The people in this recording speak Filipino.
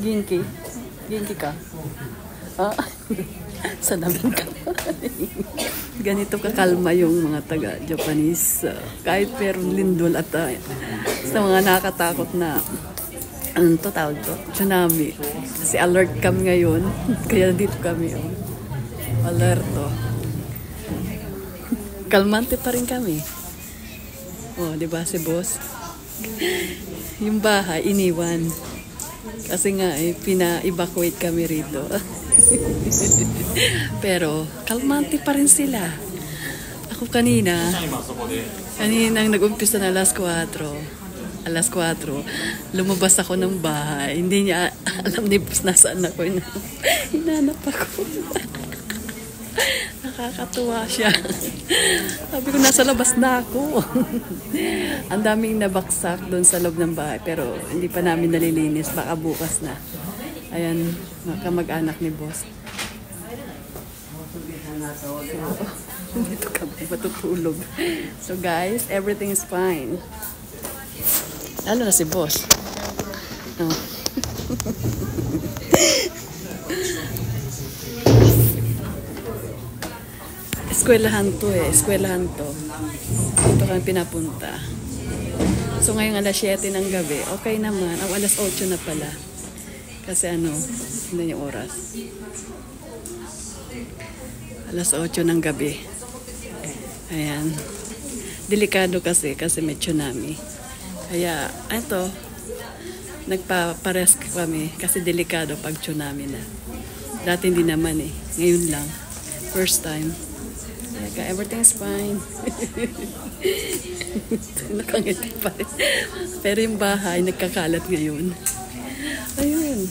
Ginky. Ginky ka. Ah, sa namin ka. Ganito kakalma yung mga taga-Japanese. Kahit meron lindol at sa mga nakakatakot na anong to tawag to? Tsunami. Kasi alert kami ngayon. Kaya dito kami. Oh. Alerto. Kalmante pa rin kami. Oh, di ba si boss? Yung bahay, iniwan. Kasi nga, pina-evacuate kami rito. Pero, kalmante pa rin sila. Ako kaninang nag-umpisa na alas 4, lumabas ako ng bahay. Hindi niya alam ni boss nasaan ako. Hinanap ako. Nakakatuwa siya. Sabi ko, nasa labas na ako. Ang daming nabaksak doon sa loob ng bahay. Pero hindi pa namin nalilinis. Baka bukas na. Ayan, kamag-anak ni boss. Dito kami matutulog. So guys, everything is fine. Lalo na si boss. Oh. Eskwelahan to eh. Eskwelahan to. Dito kami pinapunta. So ngayong alas 7 ng gabi, okay naman. Ang alas 8 na pala. Kasi hindi yung oras. Alas 8 ng gabi. Ayan. Delikado kasi may tsunami. Kaya, nagpa-rescue kami kasi delikado pag tsunami na. Dati hindi naman eh. Ngayon lang. First time. Kaya everything is fine. Nakangiti pa rin. Pero yung bahay, nagkakalat ngayon. Ayun.